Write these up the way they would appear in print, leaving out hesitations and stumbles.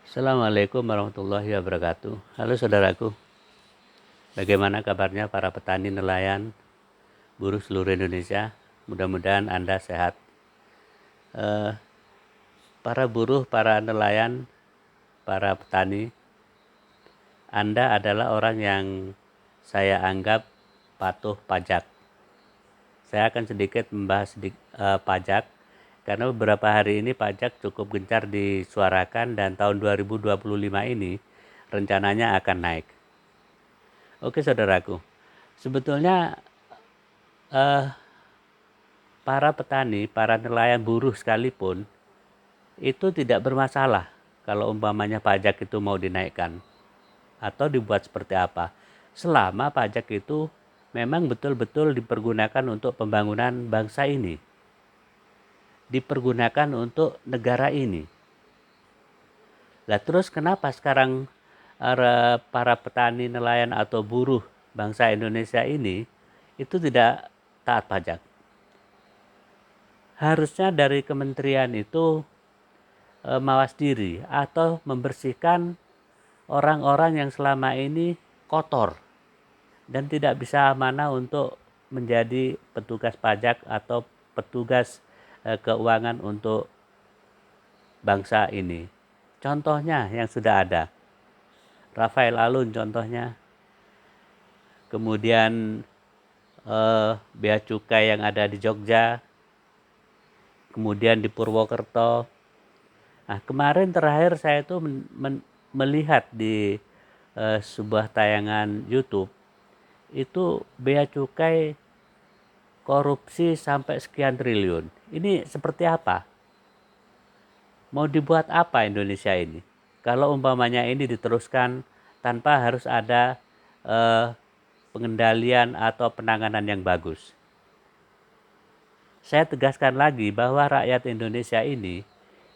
Assalamualaikum warahmatullahi wabarakatuh. Halo saudaraku, bagaimana kabarnya para petani nelayan, buruh seluruh Indonesia? Mudah-mudahan Anda sehat. Para buruh, para nelayan, para petani, Anda adalah orang yang saya anggap patuh pajak. Saya akan sedikit membahas pajak, karena beberapa hari ini pajak cukup gencar disuarakan dan tahun 2025 ini rencananya akan naik. Oke saudaraku, sebetulnya para petani, para nelayan buruh sekalipun itu tidak bermasalah kalau umpamanya pajak itu mau dinaikkan atau dibuat seperti apa, selama pajak itu memang betul-betul dipergunakan untuk pembangunan bangsa ini, dipergunakan untuk negara ini. Lah terus kenapa sekarang para petani, nelayan atau buruh bangsa Indonesia ini itu tidak taat pajak? Harusnya dari kementerian itu mawas diri atau membersihkan orang-orang yang selama ini kotor dan tidak bisa amanah untuk menjadi petugas pajak atau petugas keuangan untuk bangsa ini. Contohnya yang sudah ada, Rafael Alun contohnya, kemudian bea cukai yang ada di Jogja, kemudian di Purwokerto. Nah, kemarin terakhir saya itu melihat di sebuah tayangan YouTube, itu bea cukai korupsi sampai sekian triliun. Ini seperti apa? Mau dibuat apa Indonesia ini? Kalau umpamanya ini diteruskan tanpa harus ada pengendalian atau penanganan yang bagus. Saya tegaskan lagi bahwa rakyat Indonesia ini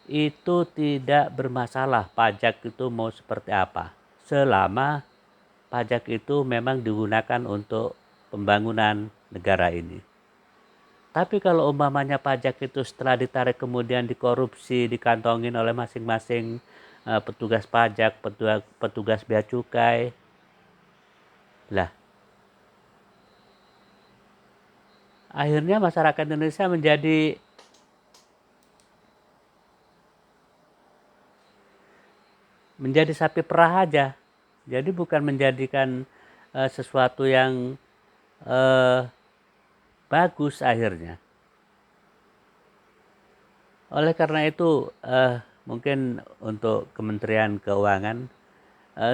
itu tidak bermasalah pajak itu mau seperti apa, selama pajak itu memang digunakan untuk pembangunan negara ini. Tapi kalau umpamanya pajak itu setelah ditarik kemudian dikorupsi, dikantongin oleh masing-masing petugas pajak, petugas bea cukai, lah akhirnya masyarakat Indonesia menjadi sapi perah aja. Jadi bukan menjadikan sesuatu yang bagus akhirnya. Oleh karena itu mungkin untuk Kementerian Keuangan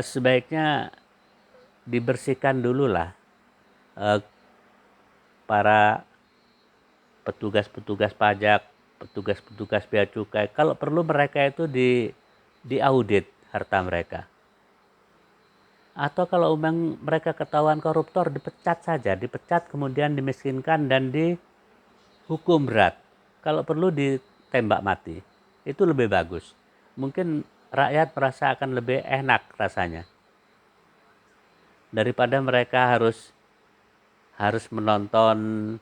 sebaiknya dibersihkan dulu lah para petugas-petugas pajak, petugas-petugas bea cukai. Kalau perlu mereka itu diaudit harta mereka. Atau kalau memang mereka ketahuan koruptor, dipecat saja, dipecat kemudian dimiskinkan dan dihukum berat. Kalau perlu ditembak mati. Itu lebih bagus. Mungkin rakyat merasa akan lebih enak rasanya. Daripada mereka harus menonton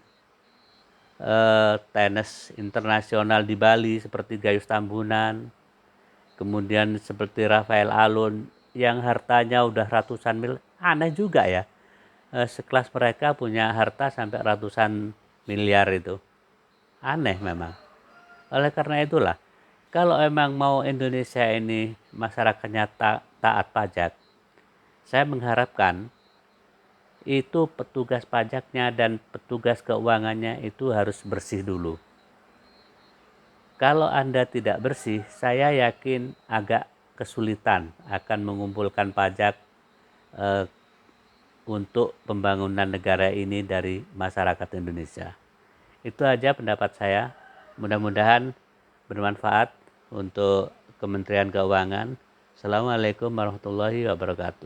tenis internasional di Bali seperti Gayus Tambunan, kemudian seperti Rafael Alun yang hartanya udah ratusan mil. Aneh juga ya, sekelas mereka punya harta sampai ratusan miliar itu. Aneh memang. Oleh karena itulah, kalau emang mau Indonesia ini masyarakatnya taat pajak, saya mengharapkan itu petugas pajaknya dan petugas keuangannya itu harus bersih dulu. Kalau Anda tidak bersih, saya yakin agak kesulitan akan mengumpulkan pajak untuk pembangunan negara ini dari masyarakat Indonesia. Itu aja pendapat saya. Mudah-mudahan bermanfaat untuk Kementerian Keuangan. Assalamualaikum warahmatullahi wabarakatuh.